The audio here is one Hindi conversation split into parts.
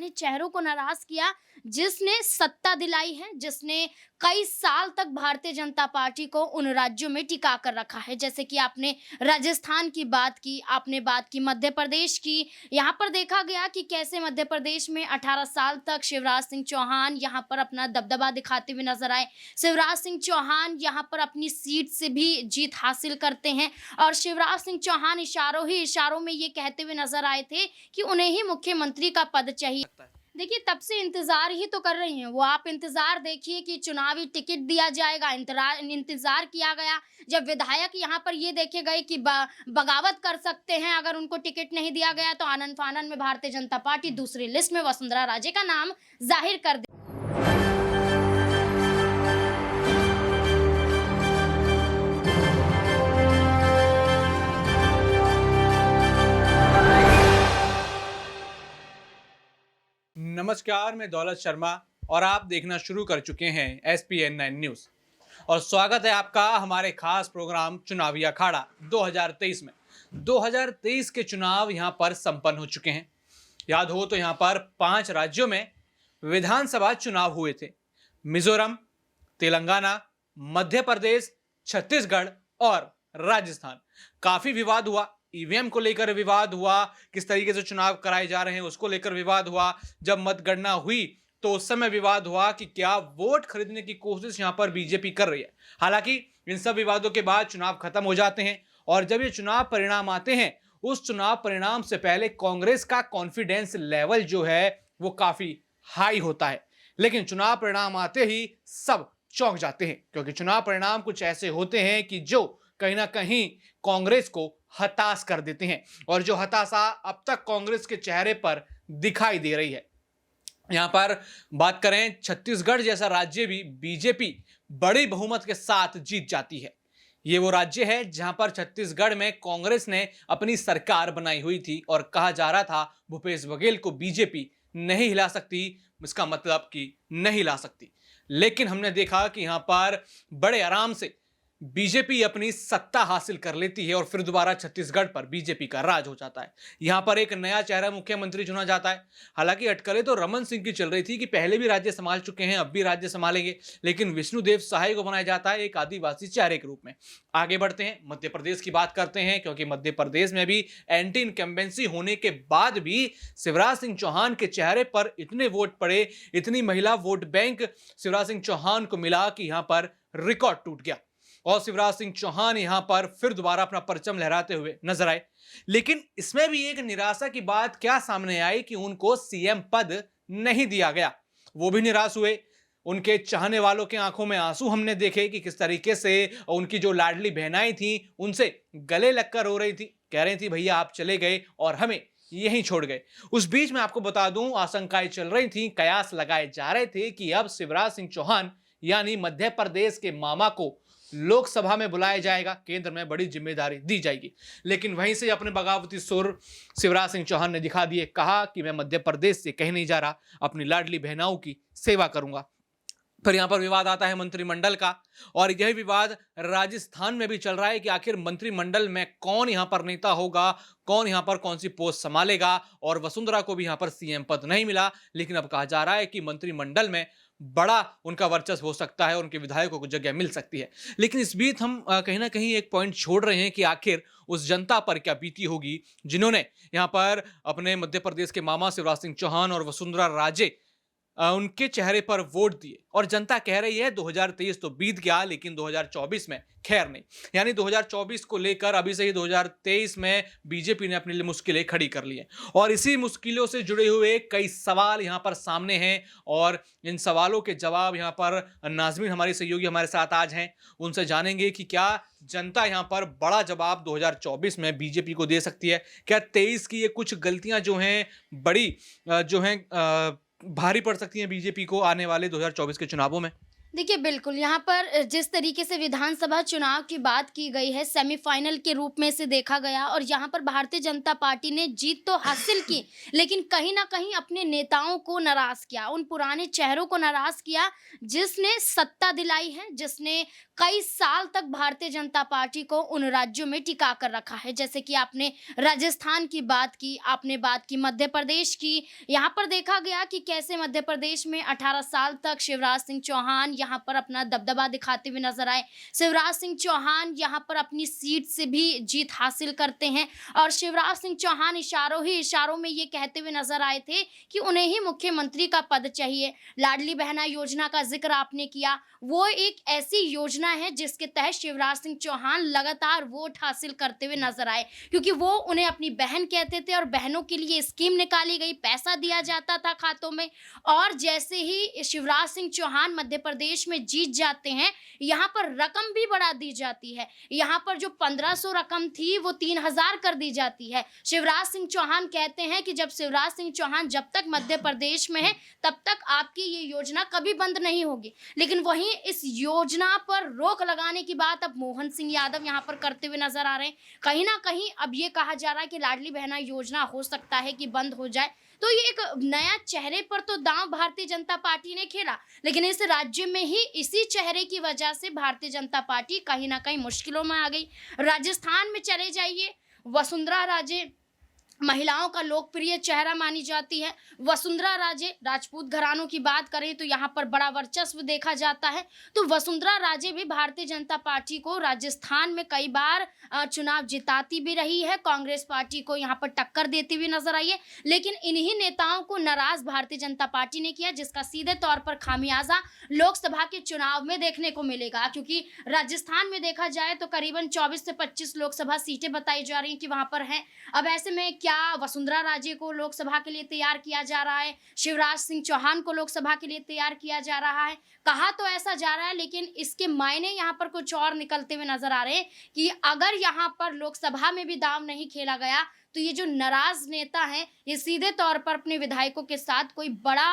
ऐसे चेहरों को नाराज किया जिसने सत्ता दिलाई है, जिसने कई साल तक भारतीय जनता पार्टी को उन राज्यों में टिका कर रखा है। जैसे कि आपने राजस्थान की बात की, आपने बात की मध्य प्रदेश की। यहाँ पर देखा गया कि कैसे मध्य प्रदेश में 18 साल तक शिवराज सिंह चौहान यहाँ पर अपना दबदबा दिखाते हुए नजर आए। शिवराज सिंह चौहान यहाँ पर अपनी सीट से भी जीत हासिल करते हैं और शिवराज सिंह चौहान इशारों ही इशारों में ये कहते हुए नजर आए थे कि उन्हें ही मुख्यमंत्री का पद चाहिए। लगता है। देखिए, तब से इंतजार ही तो कर रही हैं वो। आप इंतजार देखिए कि चुनावी टिकट दिया जाएगा, इंतजार किया गया जब विधायक यहाँ पर ये देखे गए कि बगावत कर सकते हैं, अगर उनको टिकट नहीं दिया गया तो आनन फानन में भारतीय जनता पार्टी दूसरी लिस्ट में वसुंधरा राजे का नाम जाहिर कर दे। नमस्कार, मैं दौलत शर्मा और आप देखना शुरू कर चुके हैं SPN9 न्यूज़ और स्वागत है आपका हमारे खास प्रोग्राम चुनावी अखाड़ा 2023 में। 2023 के चुनाव यहां पर संपन्न हो चुके हैं। याद हो तो यहां पर 5 राज्यों में विधानसभा चुनाव हुए थे। मिजोरम, तेलंगाना, मध्य प्रदेश, छत्तीसगढ़ और राजस्थान। काफी विवाद हुआ, ईवीएम को लेकर विवाद हुआ, किस तरीके से चुनाव कराए जा रहे हैं उसको लेकर विवाद हुआ। जब मतगणना हुई तो उस समय विवाद हुआ कि क्या वोट खरीदने की कोशिश यहां पर बीजेपी कर रही है। हालांकि इन सब विवादों के बाद चुनाव खत्म हो जाते हैं और जब ये चुनाव परिणाम आते हैं, उस चुनाव परिणाम से पहले कांग्रेस का कॉन्फिडेंस लेवल जो है वो काफी हाई होता है। लेकिन चुनाव परिणाम आते ही सब चौंक जाते हैं, क्योंकि चुनाव परिणाम कुछ ऐसे होते हैं कि जो कहीं ना कहीं कांग्रेस को हताश कर देते हैं और जो हताशा अब तक कांग्रेस के चेहरे पर दिखाई दे रही है। यहां पर बात करें, छत्तीसगढ़ जैसा राज्य भी बीजेपी बड़ी बहुमत के साथ जीत जाती है। ये वो राज्य है जहां पर छत्तीसगढ़ में कांग्रेस ने अपनी सरकार बनाई हुई थी और कहा जा रहा था भूपेश बघेल को बीजेपी नहीं हिला सकती, इसका मतलब कि नहीं हिला सकती। लेकिन हमने देखा कि यहां पर बड़े आराम से बीजेपी अपनी सत्ता हासिल कर लेती है और फिर दोबारा छत्तीसगढ़ पर बीजेपी का राज हो जाता है। यहां पर एक नया चेहरा मुख्यमंत्री चुना जाता है। हालांकि अटकलें तो रमन सिंह की चल रही थी कि पहले भी राज्य संभाल चुके हैं, अब भी राज्य संभालेंगे, लेकिन विष्णुदेव साय को बनाया जाता है एक आदिवासी चेहरे के रूप में। आगे बढ़ते हैं, मध्य प्रदेश की बात करते हैं, क्योंकि मध्य प्रदेश में भी एंटी इनकम्बेंसी होने के बाद भी शिवराज सिंह चौहान के चेहरे पर इतने वोट पड़े, इतनी महिला वोट बैंक शिवराज सिंह चौहान को मिला कि यहां पर रिकॉर्ड टूट गया और शिवराज सिंह चौहान यहां पर फिर दोबारा अपना परचम लहराते हुए नजर आए। लेकिन इसमें भी एक निराशा की बात क्या सामने आई कि उनको सीएम पद नहीं दिया गया। वो भी निराश हुए। उनके चाहने वालों के आंखों में आंसू हमने देखे कि किस तरीके से उनकी जो लाडली बहनाई थी उनसे गले लगकर रो रही थी, कह रही थी भैया आप चले गए और हमें यहीं छोड़ गए। उस बीच में आपको बता दूं, आशंकाएं चल रही थी, कयास लगाए जा रहे थे कि अब शिवराज सिंह चौहान यानी मध्य प्रदेश के मामा को लोकसभा में बुलाया जाएगा, केंद्र में बड़ी जिम्मेदारी दी जाएगी। लेकिन वहीं से अपने बगावती सुर शिवराज सिंह चौहान ने दिखा दिए, कहा कि मैं मध्य प्रदेश से कहीं नहीं जा रहा, अपनी लाडली बहनाओं की सेवा करूंगा। फिर यहां पर विवाद आता है मंत्रिमंडल का और यह विवाद राजस्थान में भी चल रहा है कि आखिर मंत्रिमंडल में कौन यहां पर नेता होगा, कौन यहां पर कौन सी पोस्ट संभालेगा। और वसुंधरा को भी यहां पर सीएम पद नहीं मिला, लेकिन अब कहा जा रहा है कि मंत्रिमंडल में बड़ा उनका वर्चस्व हो सकता है, उनके विधायकों को जगह मिल सकती है। लेकिन इस बीच हम कहीं ना कहीं एक पॉइंट छोड़ रहे हैं कि आखिर उस जनता पर क्या बीती होगी जिन्होंने यहां पर अपने मध्य प्रदेश के मामा शिवराज सिंह चौहान और वसुंधरा राजे उनके चेहरे पर वोट दिए। और जनता कह रही है 2023 तो बीत गया, लेकिन 2024 में खैर नहीं। यानी 2024 को लेकर अभी से ही 2023 में बीजेपी ने अपने लिए मुश्किलें खड़ी कर ली हैं और इसी मुश्किलों से जुड़े हुए कई सवाल यहां पर सामने हैं और इन सवालों के जवाब यहां पर नाज़मीन हमारी सहयोगी हमारे साथ आज हैं, उनसे जानेंगे कि क्या जनता यहां पर बड़ा जवाब 2024 में बीजेपी को दे सकती है। क्या 23 की ये कुछ गलतियां जो हैं बड़ी जो हैं भारी पड़ सकती हैं बीजेपी को आने वाले 2024 के चुनावों में। देखिए, बिल्कुल, यहाँ पर जिस तरीके से विधानसभा चुनाव की बात की गई है, सेमीफ़ाइनल के रूप में इसे देखा गया और यहाँ पर भारतीय जनता पार्टी ने जीत तो हासिल की, लेकिन कहीं न कहीं अपने नेताओं को नाराज़ किया, उन पुराने चेहरों को नाराज़ किया, जिसने सत्ता दिलाई है, जिसने कई साल तक भारतीय जनता पार्टी को उन राज्यों में टिका कर रखा है। जैसे कि आपने राजस्थान की बात की, आपने बात की मध्य प्रदेश की, यहाँ पर देखा गया कि कैसे मध्य प्रदेश में 18 साल तक शिवराज सिंह चौहान यहाँ पर अपना दबदबा दिखाते हुए नजर आए। शिवराज सिंह चौहान यहाँ पर अपनी सीट से भी जीत हासिल करते हैं और शिवराज सिंह चौहान इशारों ही इशारों में ये कहते हुए नजर आए थे कि उन्हें ही मुख्यमंत्री का पद चाहिए। लाडली बहना योजना का जिक्र आपने किया, वो एक ऐसी योजना है जिसके तहत शिवराज सिंह चौहान लगातार वोट हासिल करते हुए नजर आए, क्योंकि वो उन्हें अपनी बहन कहते थे और बहनों के लिए स्कीम निकाली गई, पैसा दिया जाता था खातों में। और जैसे ही शिवराज सिंह चौहान मध्य प्रदेश में जीत जाते हैं, यहाँ पर रकम भी बढ़ा दी जाती है। यहाँ पर जो 1500 रकम थी वो 3000 कर दी जाती है। शिवराज सिंह चौहान कहते हैं कि जब शिवराज सिंह चौहान जब तक मध्य प्रदेश में है तब तक आपकी ये योजना कभी बंद नहीं होगी। लेकिन वहीं इस योजना पर रोक लगाने की बात अब मोहन सिंह यादव यहाँ पर करते हुए नजर आ रहे हैं। कहीं ना कहीं अब ये कहा जा रहा है कि लाडली बहना योजना हो सकता है कि बंद हो जाए। तो ये एक नया चेहरे पर तो दांव भारतीय जनता पार्टी ने खेला, लेकिन इस राज्य में ही इसी चेहरे की वजह से भारतीय जनता पार्टी कहीं ना कहीं मुश्किलों में आ गई। राजस्थान में चले जाइए, वसुंधरा राजे महिलाओं का लोकप्रिय चेहरा मानी जाती है। वसुंधरा राजे, राजपूत घरानों की बात करें तो यहाँ पर बड़ा वर्चस्व देखा जाता है। तो वसुंधरा राजे भी भारतीय जनता पार्टी को राजस्थान में कई बार चुनाव जिताती भी रही है, कांग्रेस पार्टी को यहाँ पर टक्कर देती हुई नजर आई है। लेकिन इन्हीं नेताओं को नाराज भारतीय जनता पार्टी ने किया, जिसका सीधे तौर पर खामियाजा लोकसभा के चुनाव में देखने को मिलेगा। क्योंकि राजस्थान में देखा जाए तो करीबन 24 से 25 लोकसभा सीटें बताई जा रही हैं कि वहां पर हैं। अब ऐसे में क्या वसुंधरा राजे को लोकसभा के लिए तैयार किया जा रहा है, शिवराज सिंह चौहान को लोकसभा के लिए तैयार किया जा रहा है? कहा तो ऐसा जा रहा है, लेकिन इसके मायने यहाँ पर कुछ और निकलते हुए नजर आ रहे हैं कि अगर यहाँ पर लोकसभा में भी दांव नहीं खेला गया तो ये जो नाराज नेता हैं ये सीधे तौर पर अपने विधायकों के साथ कोई बड़ा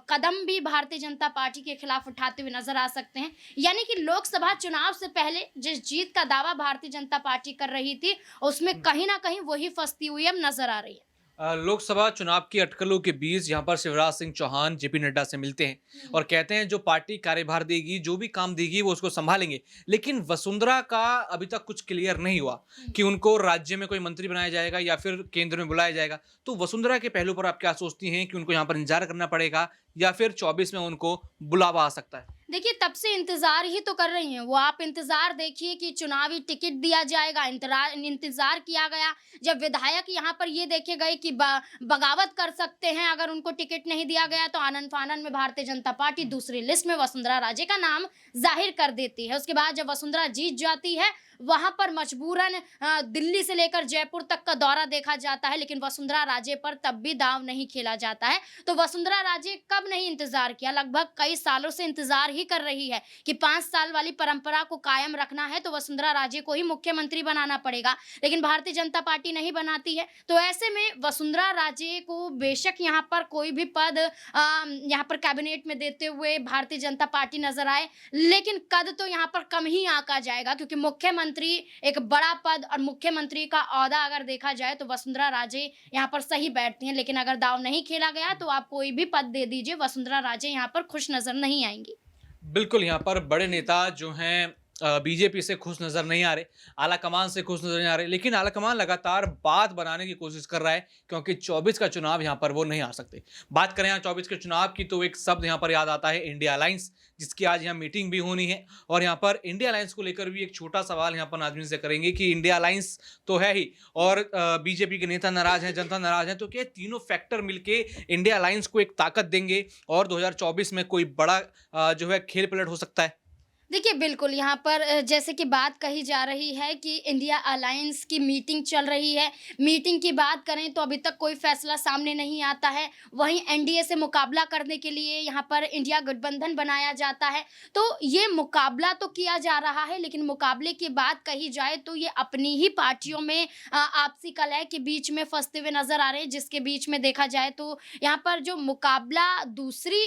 कदम भी भारतीय जनता पार्टी के खिलाफ उठाते हुए नजर आ सकते हैं। यानी कि लोकसभा चुनाव से पहले जिस जीत का दावा भारतीय जनता पार्टी कर रही थी उसमें कहीं ना कहीं वही फंसती हुई अब नजर आ रही है। लोकसभा चुनाव की अटकलों के बीच यहाँ पर शिवराज सिंह चौहान जेपी नड्डा से मिलते हैं और कहते हैं जो पार्टी कार्यभार देगी, जो भी काम देगी वो उसको संभालेंगे। लेकिन वसुंधरा का अभी तक कुछ क्लियर नहीं हुआ कि उनको राज्य में कोई मंत्री बनाया जाएगा या फिर केंद्र में बुलाया जाएगा। तो वसुंधरा के पहलू पर आप क्या सोचती हैं कि उनको यहाँ पर इंतजार करना पड़ेगा या फिर 24 में उनको बुलावा आ सकता है? देखिए, तब से इंतजार ही तो कर रही हैं वो। आप इंतजार देखिए कि चुनावी टिकट दिया जाएगा, इंतजार किया गया जब विधायक यहाँ पर ये देखे गए कि बगावत कर सकते हैं, अगर उनको टिकट नहीं दिया गया तो आनन फानन में भारतीय जनता पार्टी दूसरी लिस्ट में वसुंधरा राजे का नाम जाहिर कर देती है। उसके बाद जब वसुंधरा जीत जाती है वहां पर मजबूरन दिल्ली से लेकर जयपुर तक का दौरा देखा जाता है, लेकिन वसुंधरा राजे पर तब भी दांव नहीं खेला जाता है। तो वसुंधरा राजे कब नहीं इंतजार किया, लगभग कई सालों से इंतजार ही कर रही है कि 5 साल वाली परंपरा को कायम रखना है तो वसुंधरा राजे को ही मुख्यमंत्री बनाना पड़ेगा, लेकिन भारतीय जनता पार्टी नहीं बनाती है। तो ऐसे में वसुंधरा राजे को बेशक यहाँ पर कोई भी पद यहाँ पर कैबिनेट में देते हुए भारतीय जनता पार्टी नजर आए, लेकिन कद तो यहाँ पर कम ही आंका जाएगा, क्योंकि मुख्यमंत्री एक बड़ा पद और मुख्यमंत्री का ओहदा अगर देखा जाए तो वसुंधरा राजे यहाँ पर सही बैठती हैं। लेकिन अगर दांव नहीं खेला गया तो आप कोई भी पद दे दीजिए, वसुंधरा राजे यहाँ पर खुश नजर नहीं आएंगी। बिल्कुल, यहाँ पर बड़े नेता जो हैं बीजेपी से खुश नजर नहीं आ रहे, आला कमान से खुश नजर नहीं आ रहे, लेकिन आला कमान लगातार बात बनाने की कोशिश कर रहा है क्योंकि 24 का चुनाव यहाँ पर वो नहीं आ सकते। बात करें यहाँ 24 के चुनाव की तो एक शब्द यहाँ पर याद आता है इंडिया अलायंस, जिसकी आज यहाँ मीटिंग भी होनी है और यहाँ पर इंडिया अलायंस को लेकर भी एक छोटा सवाल यहाँ पर नाज़रीन से करेंगे कि इंडिया अलायंस तो है ही और बीजेपी के नेता नाराज हैं, जनता नाराज है, तो क्या तीनों फैक्टर मिलके इंडिया अलायंस को एक ताकत देंगे और 2024 में कोई बड़ा जो है खेल पलट हो सकता है? देखिए, बिल्कुल यहाँ पर जैसे कि बात कही जा रही है कि इंडिया अलायंस की मीटिंग चल रही है। मीटिंग की बात करें तो अभी तक कोई फ़ैसला सामने नहीं आता है। वहीं एनडीए से मुकाबला करने के लिए यहाँ पर इंडिया गठबंधन बनाया जाता है। तो ये मुकाबला तो किया जा रहा है, लेकिन मुकाबले की बात कही जाए तो ये अपनी ही पार्टियों में आपसी कलह के बीच में फँसते हुए नज़र आ रहे हैं, जिसके बीच में देखा जाए तो यहाँ पर जो मुकाबला दूसरी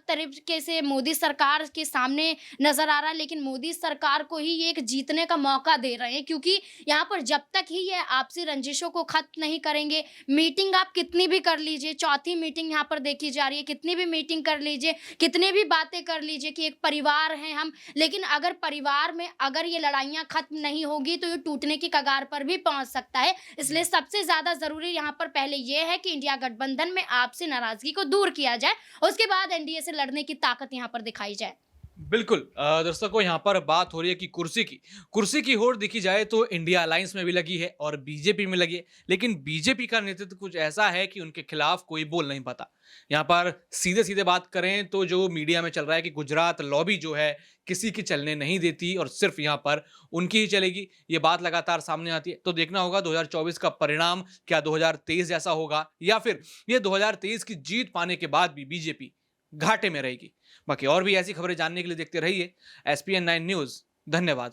तरीके से मोदी सरकार के सामने नज़र आ रहा है, लेकिन मोदी सरकार को ही ये एक जीतने का मौका दे रहे हैं, क्योंकि यहाँ पर जब तक ही ये आपसी रंजिशों को खत्म नहीं करेंगे, मीटिंग आप कितनी भी कर लीजिए, चौथी मीटिंग यहाँ पर देखी जा रही है, कितनी भी मीटिंग कर लीजिए, कितनी भी बातें कर लीजिए कि एक परिवार हैं हम, लेकिन अगर परिवार में अगर ये लड़ाइयाँ खत्म नहीं होगी तो ये टूटने की कगार पर भी पहुँच सकता है। इसलिए सबसे ज़्यादा ज़रूरी यहाँ पर पहले ये है कि इंडिया गठबंधन में आपसी नाराज़गी को दूर किया जाए, उसके बाद एनडीए से लड़ने की ताकत यहाँ पर दिखाई जाए। बिल्कुल दर्शकों, यहाँ पर बात हो रही है कि कुर्सी की होड़ देखी जाए तो इंडिया अलायंस में भी लगी है और बीजेपी में लगी है, लेकिन बीजेपी का नेतृत्व कुछ ऐसा है कि उनके खिलाफ कोई बोल नहीं पाता। यहाँ पर सीधे सीधे बात करें तो जो मीडिया में चल रहा है कि गुजरात लॉबी जो है किसी की चलने नहीं देती और सिर्फ यहाँ पर उनकी ही चलेगी, ये बात लगातार सामने आती है। तो देखना होगा 2024 का परिणाम क्या 2023 जैसा होगा, या फिर ये 2023 की जीत पाने के बाद भी बीजेपी घाटे में रहेगी। बाकी और भी ऐसी खबरें जानने के लिए देखते रहिए एसपीएन 9 न्यूज़। धन्यवाद।